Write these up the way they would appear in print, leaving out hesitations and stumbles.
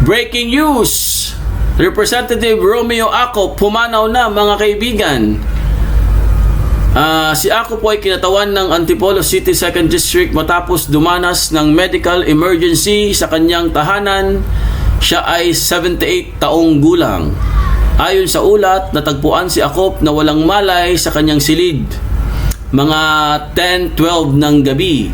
Breaking news! Representative Romeo Acop pumanaw na, mga kaibigan. Si Acop po ay kinatawan ng Antipolo City 2nd District matapos dumanas ng medical emergency sa kanyang tahanan. Siya ay 78 taong gulang. Ayon sa ulat, natagpuan si Acop na walang malay sa kanyang silid. Mga 10:12 ng gabi,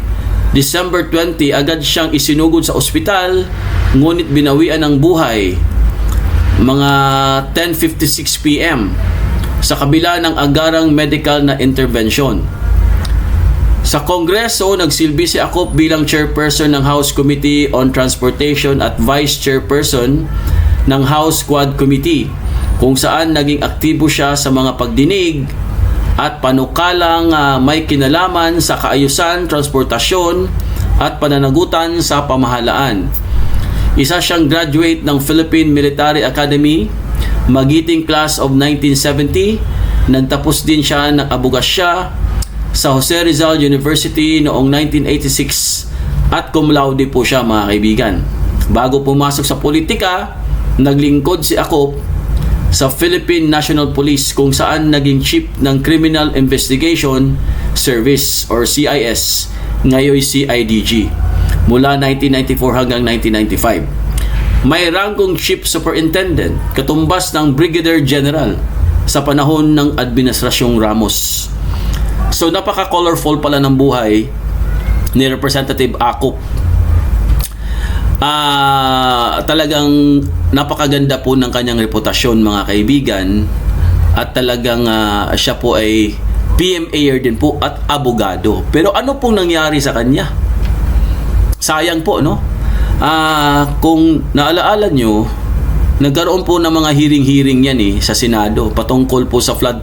December 20, agad siyang isinugod sa ospital, ngunit binawian ng buhay. Mga 10:56 p.m. sa kabila ng agarang medical na intervention. Sa Kongreso, nagsilbi si Acop bilang chairperson ng House Committee on Transportation at vice chairperson ng House Quad Committee, kung saan naging aktibo siya sa mga pagdinig at panukalang may kinalaman sa kaayusan, transportasyon at pananagutan sa pamahalaan. Isa siyang graduate ng Philippine Military Academy, Magiting Class of 1970. Nagtapos din siya ng abogasya sa Jose Rizal University noong 1986 at cum laude po siya, mga kaibigan. Bago pumasok sa politika, naglingkod si Acop sa Philippine National Police, kung saan naging chief ng Criminal Investigation Service or CIS, ngayon CIDG, mula 1994 hanggang 1995. May ranggong Chief Superintendent, katumbas ng Brigadier General sa panahon ng Administrasyong Ramos. So napaka-colorful pala ng buhay ni Representative Acop. Talagang napakaganda po ng kanyang reputasyon, mga kaibigan, at talagang siya po ay PMAer din po at abogado. Pero ano pong nangyari sa kanya? Sayang po, no? Kung naalaala nyo, nagkaroon po ng mga hearing yan sa Senado patungkol po sa flood,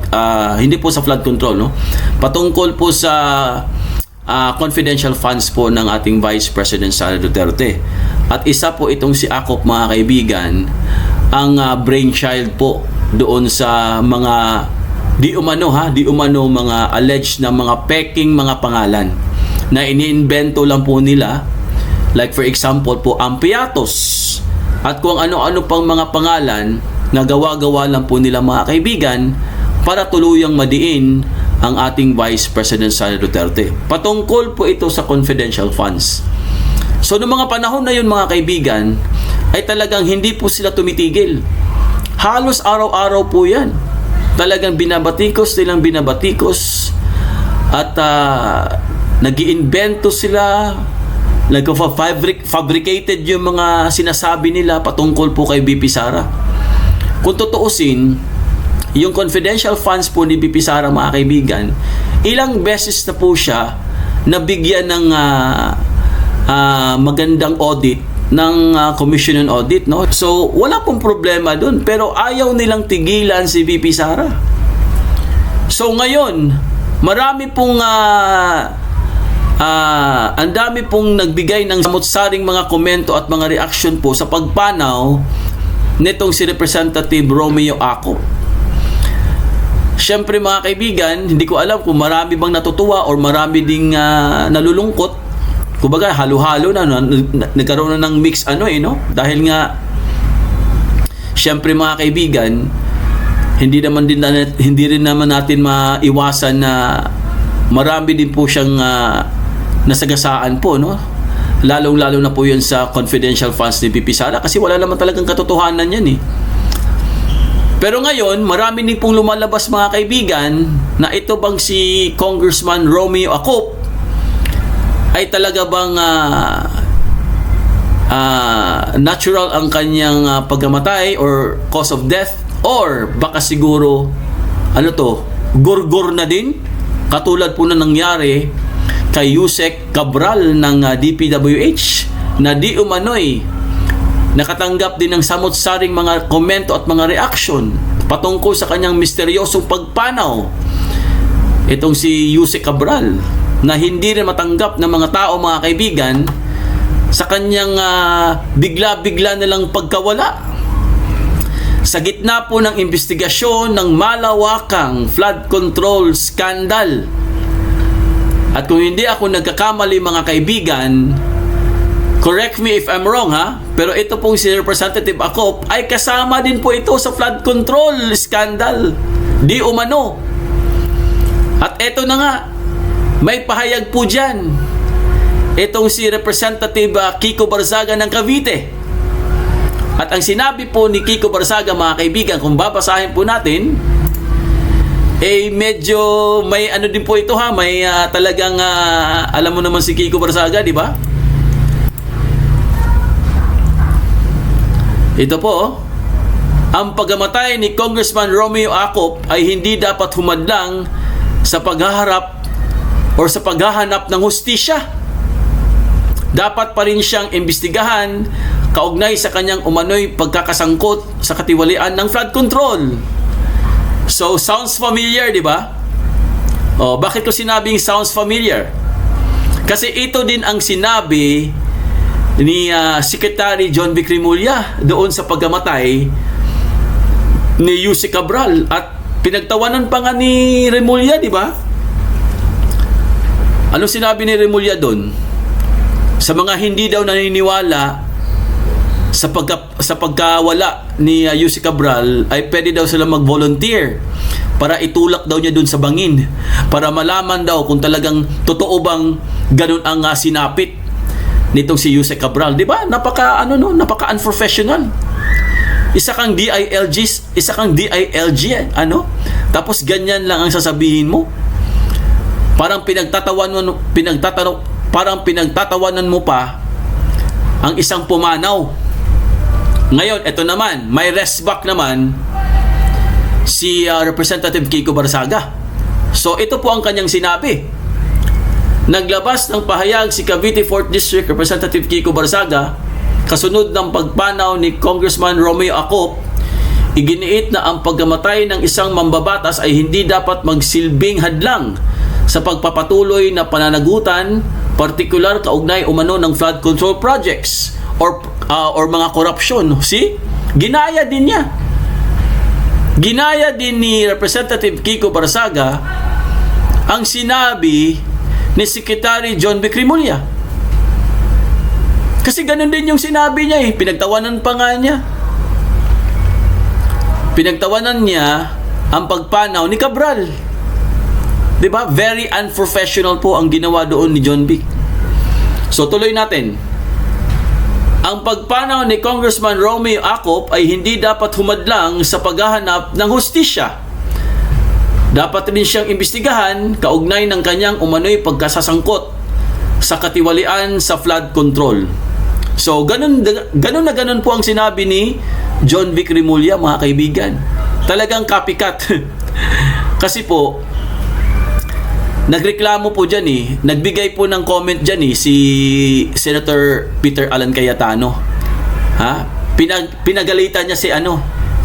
hindi po sa flood control, no? Patungkol po sa confidential funds po ng ating Vice President Sara Duterte. At isa po itong si Acop, mga kaibigan, ang brainchild po doon sa mga di umano mga alleged na mga peking mga pangalan na iniimbento lang po nila. Like for example po, Ampiatos at kung ano-ano pang mga pangalan na gawa-gawa lang po nila, mga kaibigan, para tuluyang madiin ang ating Vice President Sara Duterte. Patungkol po ito sa confidential funds. So noong mga panahon na yun, mga kaibigan, ay talagang hindi po sila tumitigil. Halos araw-araw po yan. Talagang binabatikos binabatikos at nag-iimbento sila, fabricated yung mga sinasabi nila patungkol po kay BP Sara. Kung tutuusin, yung confidential funds po ni BP Sara, mga kaibigan, ilang beses na po siya nabigyan ng magandang audit ng Commission on Audit, no? So wala pong problema dun, pero ayaw nilang tigilan si BP Sara. So ngayon, marami pong ang dami pong nagbigay ng samot-saring mga komento at mga reaction po sa pagpanaw nitong si Representative Romeo Acop. Siyempre, mga kaibigan, hindi ko alam kung marami bang natutuwa or marami ding nalulungkot. Kumbaga, halo-halo na, nagkaroon na ng mix no? Dahil nga, siyempre, mga kaibigan, hindi rin naman natin maiwasan na marami din po siyang nasagasaan po, no? Lalong-lalo na po yun sa confidential funds ni BP Sara, kasi wala naman talagang katotohanan yan Pero ngayon, marami din pong lumalabas, mga kaibigan, na ito bang si Congressman Romeo Acop ay talaga bang natural ang kanyang pagkamatay or cause of death, or baka siguro gurgur na din, katulad po na nangyari kay Yusek Cabral ng DPWH, na di umano'y nakatanggap din ng samot-saring mga komento at mga reaction patungkol sa kanyang misteryosong pagpanaw. Itong si Yusek Cabral, na hindi rin matanggap ng mga tao, mga kaibigan, sa kanyang bigla-bigla nilang pagkawala sa gitna po ng investigasyon ng malawakang flood control scandal. At kung hindi ako nagkakamali, mga kaibigan, correct me if I'm wrong, Pero ito pong si Representative Acop ay kasama din po ito sa flood control scandal. Di umano. At ito na nga, may pahayag po dyan. Itong si Representative Kiko Barzaga ng Cavite. At ang sinabi po ni Kiko Barzaga, mga kaibigan, kung babasahin po natin, medyo may ano din po ito ha, may talagang alam mo naman si Kiko Barzaga, di ba? Ito po, ang pagkamatay ni Congressman Romeo Acop ay hindi dapat humadlang sa paghaharap o sa paghahanap ng hustisya. Dapat pa rin siyang imbestigahan kaugnay sa kanyang umano'y pagkakasangkot sa katiwalian ng flood control. So, sounds familiar, di ba? Bakit ko sinabing sounds familiar? Kasi ito din ang sinabi ni Secretary John Vic Remulla doon sa pagkamatay ni Yussi Cabral, at pinagtawanan pa nga ni Remulla, di ba? Ano sinabi ni Remulla doon? Sa mga hindi daw naniniwala sa pagkawala ni Yussi Cabral, ay pwede daw sila mag-volunteer para itulak daw niya doon sa bangin, para malaman daw kung talagang totoo bang ganun ang sinapit nitong si Yussi Cabral. Di ba? Napaka unprofessional. Isa kang DILG, tapos ganyan lang ang sasabihin mo. Parang pinagtatawanan mo pa ang isang pumanaw. Ngayon, ito naman, may rest back naman si Representative Kiko Barzaga. So, ito po ang kanyang sinabi. Naglabas ng pahayag si Cavite 4th District Representative Kiko Barzaga kasunod ng pagpanaw ni Congressman Romeo Acop. Iginiit na ang pagkamatay ng isang mambabatas ay hindi dapat magsilbing hadlang sa pagpapatuloy na pananagutan, partikular kaugnay umano ng flood control projects or mga korupsyon. See? Ginaya din niya. Ginaya din ni Representative Kiko Barzaga ang sinabi ni Secretary John Vic Remulla. Kasi ganun din yung sinabi niya eh. Pinagtawanan pa nga niya. Pinagtawanan niya ang pagpanaw ni Cabral. Diba? Very unprofessional po ang ginawa doon ni John Vic. So tuloy natin. Ang pagpanaw ni Congressman Romeo Acop ay hindi dapat humadlang sa paghahanap ng hustisya. Dapat rin siyang imbestigahan kaugnay ng kanyang umano'y pagkasasangkot sa katiwalian sa flood control. So, ganun na ganun po ang sinabi ni John Vic Remulla, mga kaibigan. Talagang copycat. Kasi po, nagreklamo po dyan nagbigay po ng comment dyan si Senator Peter Alan Cayetano. Pinagalitan niya si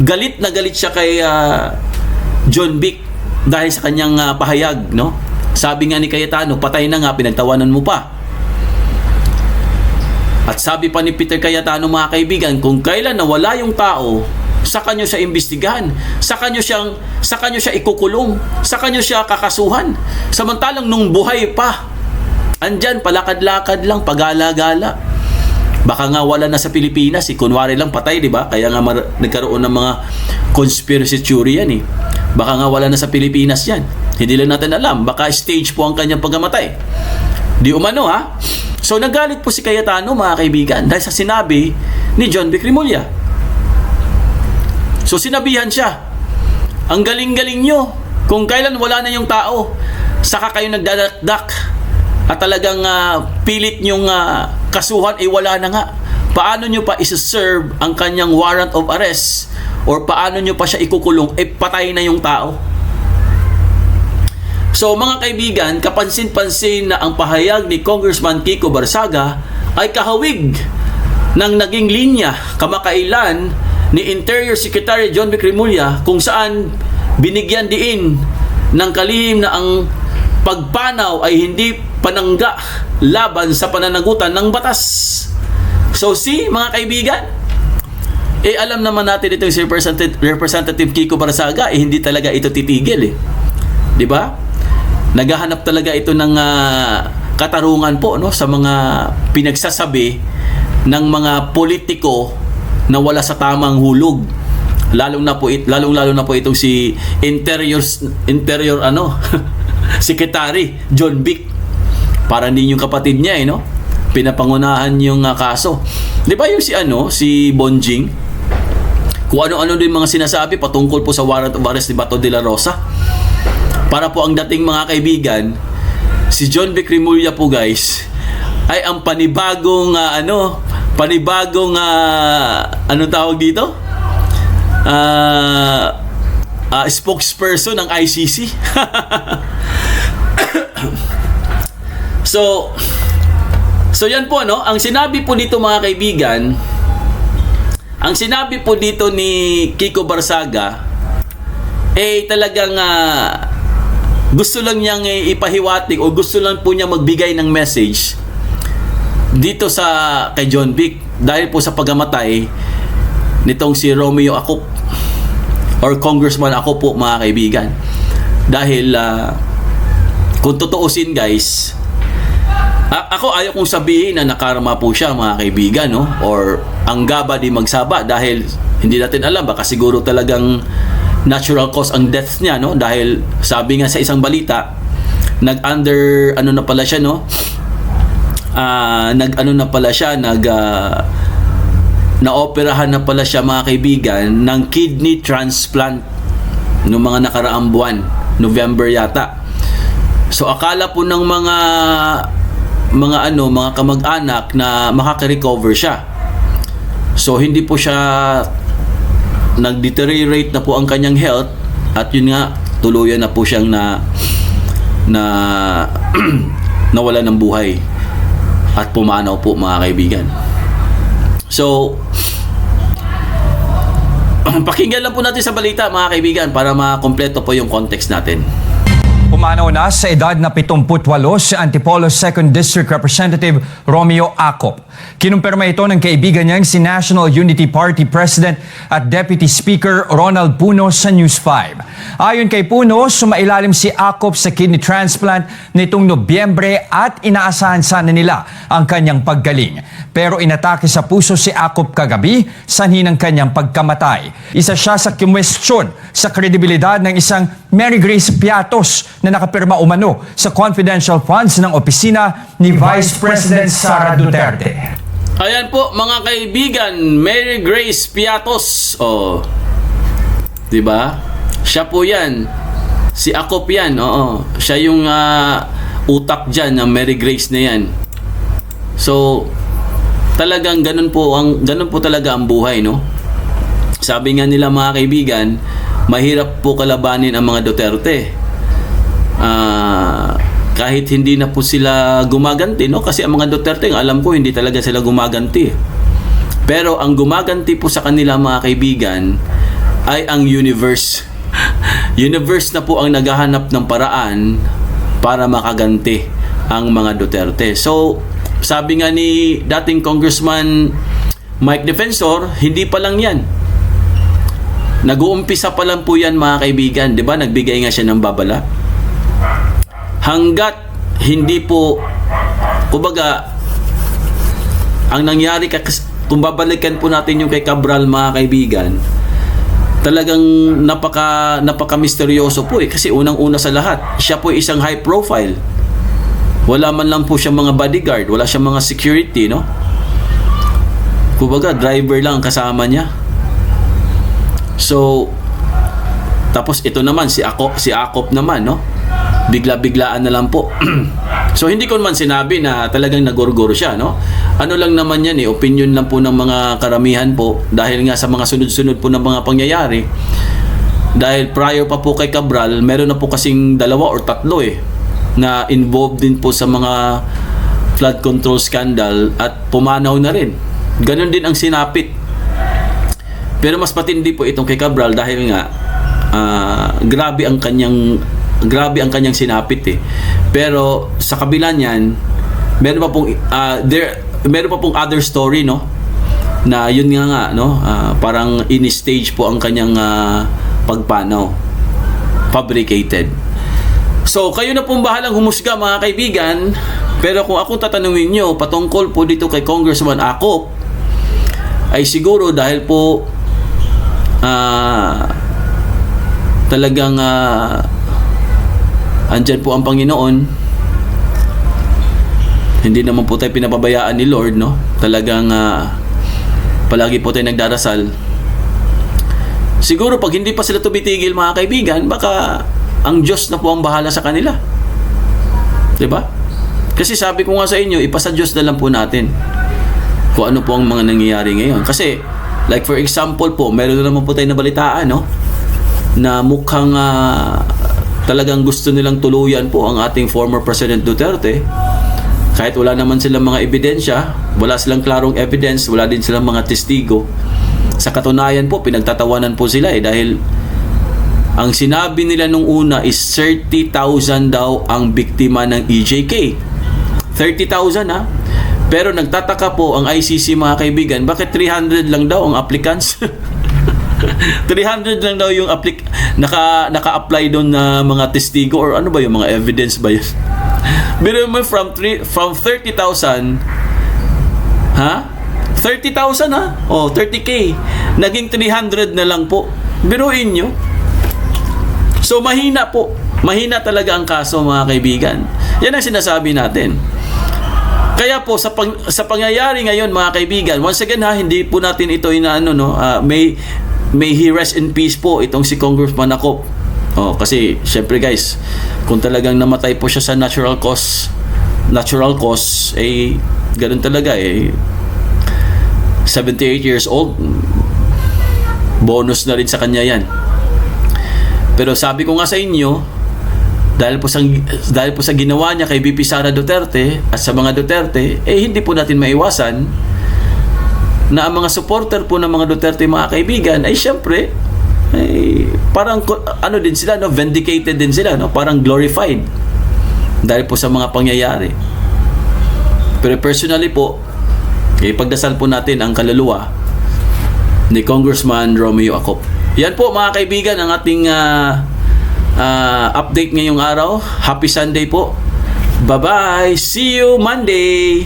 galit na galit siya kay John Vic dahil sa kanyang pahayag, no? Sabi nga ni Cayetano, patay na nga, pinagtawanan mo pa. At sabi pa ni Peter Cayetano, mga kaibigan, kung kailan nawala yung tao, saka nyo siya imbestigahan, saka nyo siya ikukulong, saka nyo siya kakasuhan. Samantalang nung buhay pa, andyan, palakad-lakad lang, pagala-gala. Baka nga wala na sa Pilipinas, kunwari lang patay, di ba? Kaya nga nagkaroon ng mga conspiracy theory yan Baka nga wala na sa Pilipinas yan. Hindi lang natin alam. Baka stage po ang kanyang pagkamatay. Di umano So nagalit po si Cayetano, mga kaibigan, dahil sa sinabi ni John Vic Remulla. So sinabihan siya, ang galing-galing nyo. Kung kailan wala na yung tao, saka kayo nagdadakdak at talagang pilit nyong kasuhan, wala na nga. Paano nyo pa isa-serve ang kanyang warrant of arrest or paano nyo pa siya ikukulong, patay na yung tao. So mga kaibigan, kapansin-pansin na ang pahayag ni Congressman Kiko Barzaga ay kahawig ng naging linya kamakailan ni Interior Secretary John Vic Remulla, kung saan binigyan diin ng kalihim na ang pagpanaw ay hindi panangga laban sa pananagutan ng batas. So mga kaibigan, alam naman natin ito si Representative Kiko Barzaga, hindi talaga ito titigil di ba? Naghahanap talaga ito ng katarungan po, no, sa mga pinagsasabi ng mga politiko na wala sa tamang hulog. Lalong na po itong si Interior Secretary John Vic. Para din yung kapatid niya no. Pinapangunahan yung kaso. 'Di ba yung si Bonjing? Kung ano-ano din mga sinasabi patungkol po sa warrant of arrest ni Bato de la Rosa. Para po ang dating mga kaibigan, si John Vic Remulla po guys ay ang panibagong tawag dito? Spokesperson ng ICC. So yan po ang sinabi po dito mga kaibigan, ang sinabi po dito ni Kiko Barsaga talagang gusto lang niyang ipahiwatig o gusto lang po niya magbigay ng message dito kay John Vic dahil po sa pagkamatay nitong si Romeo Acop or Congressman Acop po mga kaibigan. Dahil kung tutuusin guys, ako ayaw kong sabihin na nakarma po siya mga kaibigan or ang gaba di magsaba dahil hindi natin alam, baka siguro talagang natural cause ang death niya dahil sabi nga sa isang balita naoperahan na pala siya mga kaibigan ng kidney transplant noong mga nakaraang buwan, November yata. So akala po ng mga kamag-anak na makaka-recover siya. So hindi po siya nag-deteriorate na po ang kanyang health at yun nga tuluyan na po siyang nawala ng buhay at pumanaw po mga kaibigan. So pakinggan lang po natin sa balita mga kaibigan para makompleto po yung context natin. Pumanaw na sa edad na 78 si Antipolo 2nd District Representative Romeo Acop. Kinumpirma ito ng kaibigan niyang si National Unity Party President at Deputy Speaker Ronald Puno sa News 5. Ayon kay Puno, sumailalim si Acop sa kidney transplant nitong Nobyembre at inaasahan sana nila ang kanyang paggaling. Pero inatake sa puso si Acop kagabi, sanhi ng kanyang pagkamatay. Isa siya sa kumwestiyon sa kredibilidad ng isang Mary Grace Piatos na nakapirma umano sa confidential funds ng opisina ni Vice President Sara Duterte. Ayan po mga kaibigan, Mary Grace Piatos. Diba? Siya po yan. Si Acop yan. Siya yung utak dyan ng Mary Grace na yan. So, talagang ganun po talaga ang buhay, no? Sabi nga nila mga kaibigan, mahirap po kalabanin ang mga Duterte. Kahit hindi na po sila gumaganti, no? Kasi ang mga Duterte, alam ko, hindi talaga sila gumaganti. Pero ang gumaganti po sa kanila mga kaibigan ay ang universe. Universe na po ang naghahanap ng paraan para makaganti ang mga Duterte. So, sabi nga ni dating Congressman Mike Defensor, hindi pa lang yan. Nag-uumpisa pa lang po yan mga kaibigan. Diba? Nagbigay nga siya ng babala. Hanggat hindi po, kumbaga, ang nangyari, kung babalikan po natin yung kay Cabral mga kaibigan, talagang napaka-misteryoso po kasi unang-una sa lahat, siya po isang high profile. Wala man lang po siyang mga bodyguard, wala siyang mga security, no? Kumbaga, driver lang ang kasama niya. So, tapos ito naman, si Acop naman, no? Bigla-biglaan na lang po. So, hindi ko naman sinabi na talagang nagorgoro siya, no? Ano lang naman yan, opinion lang po ng mga karamihan po dahil nga sa mga sunod-sunod po ng mga pangyayari. Dahil prior pa po kay Cabral, meron na po kasing 2 or 3 na involved din po sa mga flood control scandal at pumanaw na rin. Ganon din ang sinapit. Pero mas patindi po itong kay Cabral dahil nga grabe ang kanyang sinapit Pero sa kabila niyan, meron pa pong other story, no? Na yun nga no? Parang in-stage po ang kanyang pagpanaw. Fabricated. So, kayo na pong bahalang humusga mga kaibigan. Pero kung akong tatanungin nyo patungkol po dito kay Congressman Akop, ay siguro dahil po talagang andyan po ang Panginoon, hindi naman po tayo pinapabayaan ni Lord, no? Talagang palagi po tayo nagdarasal. Siguro pag hindi pa sila tumitigil, mga kaibigan, baka ang Diyos na po ang bahala sa kanila. Diba? Kasi sabi ko nga sa inyo, ipasa Diyos na lang po natin kung ano po ang mga nangyayari ngayon. Kasi, like for example po, meron na naman po tayo nabalitaan, no? Na mukhang talagang gusto nilang tuluyan po ang ating former President Duterte. Kahit wala naman silang mga ebidensya, wala silang klarong evidence, wala din silang mga testigo. Sa katunayan po, pinagtatawanan po sila dahil ang sinabi nila nung una is 30,000 daw ang biktima ng EJK. 30,000 ha? Pero nagtataka po ang ICC, mga kaibigan, bakit 300 lang daw ang applicants? 300 lang daw yung naka-apply doon na mga testigo or ano ba yung mga evidence ba yun? Pero from 30,000, ha? 30,000 ha? O, 30K. Naging 300 na lang po. Biruin nyo. So, mahina po. Mahina talaga ang kaso, mga kaibigan. Yan ang sinasabi natin. Kaya po, sa pangyayari ngayon, mga kaibigan, once again ha, hindi po natin ito inaano, no? May he rest in peace po itong si Congressman Akop. Kasi syempre guys, kung talagang namatay po siya sa natural cause, ganun talaga 78 years old, bonus na rin sa kanya yan. Pero sabi ko nga sa inyo, dahil po sa ginawa niya kay VP Sara Duterte at sa mga Duterte, hindi po natin maiwasan na ang mga supporter po ng mga Duterte, mga kaibigan, ay syempre parang ano din sila, no, vindicated din sila, no, parang glorified dahil po sa mga pangyayari. Pero personally po, pagdasal po natin ang kaluluwa ni Congressman Romeo Akop. Yan po, mga kaibigan, ang ating update ngayong araw. Happy Sunday po. Bye-bye. See you Monday.